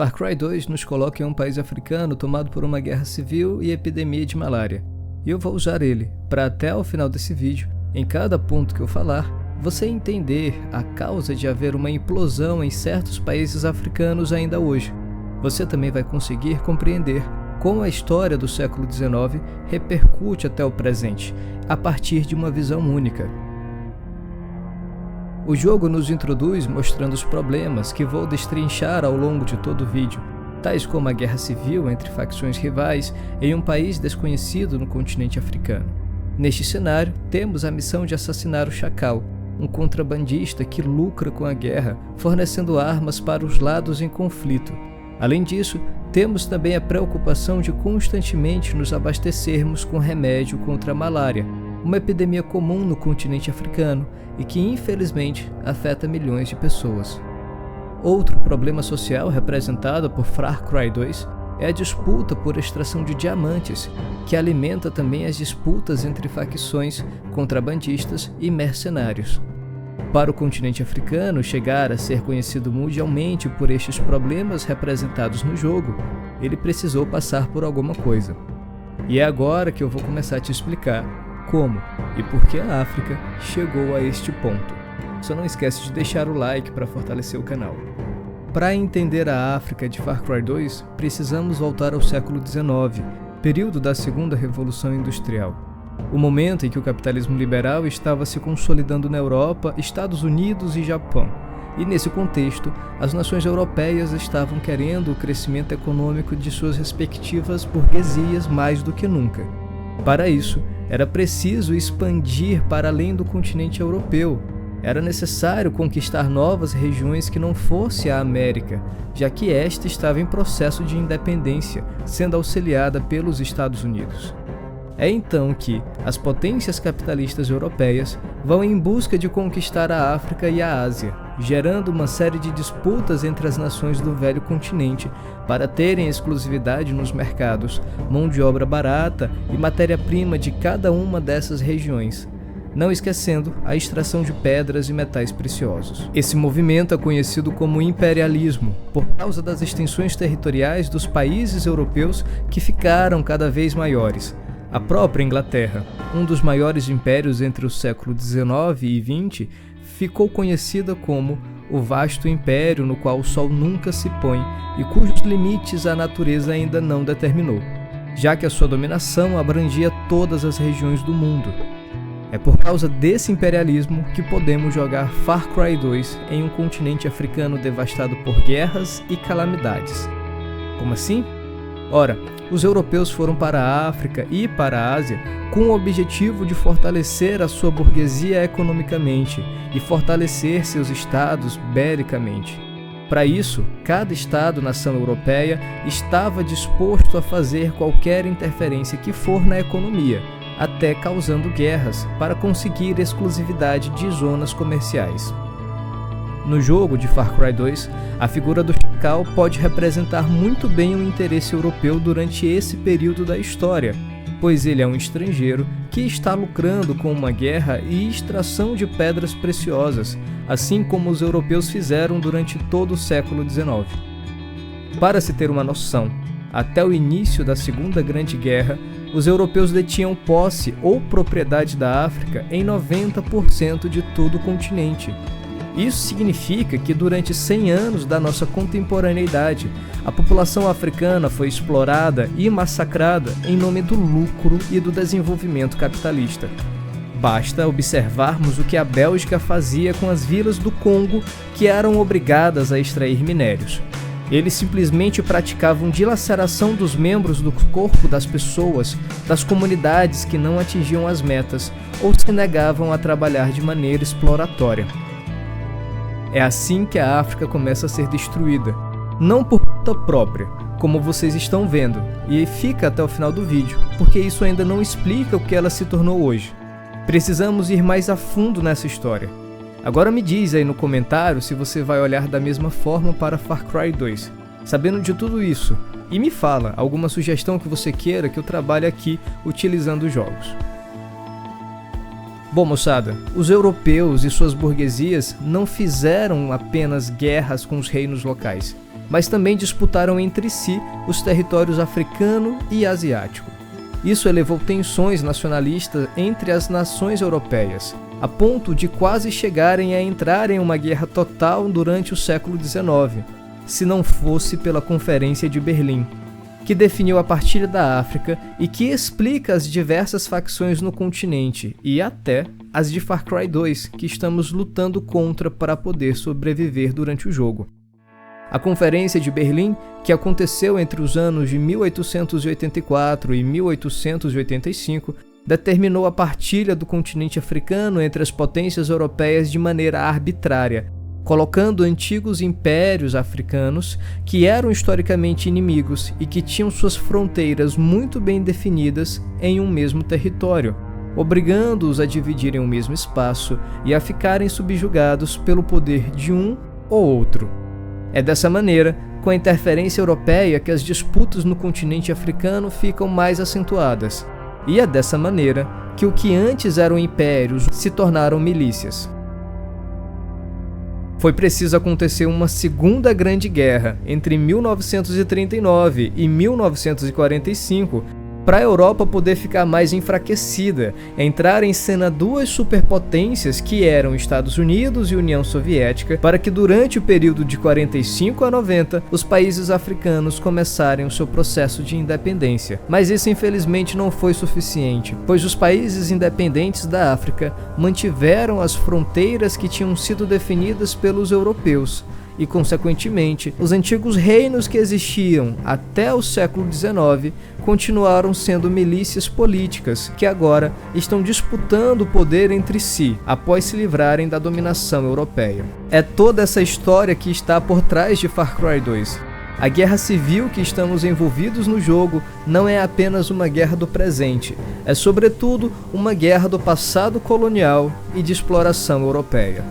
Far Cry 2 nos coloca em um país africano tomado por uma guerra civil e epidemia de malária. E eu vou usar ele para até ao final desse vídeo, em cada ponto que eu falar, você entender a causa de haver uma implosão em certos países africanos ainda hoje. Você também vai conseguir compreender como a história do século XIX repercute até o presente, a partir de uma visão única. O jogo nos introduz mostrando os problemas que vou destrinchar ao longo de todo o vídeo, tais como a guerra civil entre facções rivais em um país desconhecido no continente africano. Neste cenário, temos a missão de assassinar o Chacal, um contrabandista que lucra com a guerra, fornecendo armas para os lados em conflito. Além disso, temos também a preocupação de constantemente nos abastecermos com remédio contra a malária, uma epidemia comum no continente africano e que infelizmente afeta milhões de pessoas. Outro problema social representado por Far Cry 2 é a disputa por extração de diamantes, que alimenta também as disputas entre facções, contrabandistas e mercenários. Para o continente africano chegar a ser conhecido mundialmente por estes problemas representados no jogo, ele precisou passar por alguma coisa. E é agora que eu vou começar a te explicar como e por que a África chegou a este ponto. Só não esquece de deixar o like para fortalecer o canal. Para entender a África de Far Cry 2, precisamos voltar ao século XIX, período da Segunda Revolução Industrial. O momento em que o capitalismo liberal estava se consolidando na Europa, Estados Unidos e Japão. E nesse contexto, as nações europeias estavam querendo o crescimento econômico de suas respectivas burguesias mais do que nunca. Para isso, era preciso expandir para além do continente europeu. Era necessário conquistar novas regiões que não fosse a América, já que esta estava em processo de independência, sendo auxiliada pelos Estados Unidos. É então que as potências capitalistas europeias vão em busca de conquistar a África e a Ásia, gerando uma série de disputas entre as nações do velho continente para terem exclusividade nos mercados, mão de obra barata e matéria-prima de cada uma dessas regiões, não esquecendo a extração de pedras e metais preciosos. Esse movimento é conhecido como imperialismo, por causa das extensões territoriais dos países europeus que ficaram cada vez maiores. A própria Inglaterra, um dos maiores impérios entre o século XIX e XX, ficou conhecida como o vasto império no qual o sol nunca se põe e cujos limites a natureza ainda não determinou, já que a sua dominação abrangia todas as regiões do mundo. É por causa desse imperialismo que podemos jogar Far Cry 2 em um continente africano devastado por guerras e calamidades. Como assim? Ora, os europeus foram para a África e para a Ásia com o objetivo de fortalecer a sua burguesia economicamente e fortalecer seus estados belicamente. Para isso, cada estado-nação europeia estava disposto a fazer qualquer interferência que for na economia, até causando guerras para conseguir exclusividade de zonas comerciais. No jogo de Far Cry 2, a figura do Chacal pode representar muito bem o interesse europeu durante esse período da história, pois ele é um estrangeiro que está lucrando com uma guerra e extração de pedras preciosas, assim como os europeus fizeram durante todo o século XIX. Para se ter uma noção, até o início da Segunda Grande Guerra, os europeus detinham posse ou propriedade da África em 90% de todo o continente. Isso significa que durante 100 anos da nossa contemporaneidade, a população africana foi explorada e massacrada em nome do lucro e do desenvolvimento capitalista. Basta observarmos o que a Bélgica fazia com as vilas do Congo que eram obrigadas a extrair minérios. Eles simplesmente praticavam dilaceração dos membros do corpo das pessoas, das comunidades que não atingiam as metas ou se negavam a trabalhar de maneira exploratória. É assim que a África começa a ser destruída, não por conta própria, como vocês estão vendo, e fica até o final do vídeo, porque isso ainda não explica o que ela se tornou hoje. Precisamos ir mais a fundo nessa história. Agora me diz aí no comentário se você vai olhar da mesma forma para Far Cry 2, sabendo de tudo isso, e me fala alguma sugestão que você queira que eu trabalhe aqui utilizando os jogos. Bom, moçada, os europeus e suas burguesias não fizeram apenas guerras com os reinos locais. mas também disputaram entre si os territórios africano e asiático. Isso elevou tensões nacionalistas entre as nações europeias, a ponto de quase chegarem a entrar em uma guerra total durante o século XIX, se não fosse pela Conferência de Berlim, que definiu a partilha da África e que explica as diversas facções no continente e até as de Far Cry 2 que estamos lutando contra para poder sobreviver durante o jogo. A Conferência de Berlim, que aconteceu entre os anos de 1884 e 1885, determinou a partilha do continente africano entre as potências europeias de maneira arbitrária, colocando antigos impérios africanos que eram historicamente inimigos e que tinham suas fronteiras muito bem definidas em um mesmo território, obrigando-os a dividirem o mesmo espaço e a ficarem subjugados pelo poder de um ou outro. É dessa maneira, com a interferência europeia, que as disputas no continente africano ficam mais acentuadas, e é dessa maneira que o que antes eram impérios se tornaram milícias. Foi preciso acontecer uma segunda grande guerra entre 1939 e 1945 para a Europa poder ficar mais enfraquecida, entrar em cena duas superpotências que eram Estados Unidos e União Soviética, para que durante o período de 45 a 90 os países africanos começarem o seu processo de independência. Mas isso infelizmente não foi suficiente, pois os países independentes da África mantiveram as fronteiras que tinham sido definidas pelos europeus, e, consequentemente, os antigos reinos que existiam até o século XIX continuaram sendo milícias políticas que agora estão disputando o poder entre si após se livrarem da dominação europeia. É toda essa história que está por trás de Far Cry 2. A guerra civil que estamos envolvidos no jogo não é apenas uma guerra do presente, é sobretudo uma guerra do passado colonial e de exploração europeia.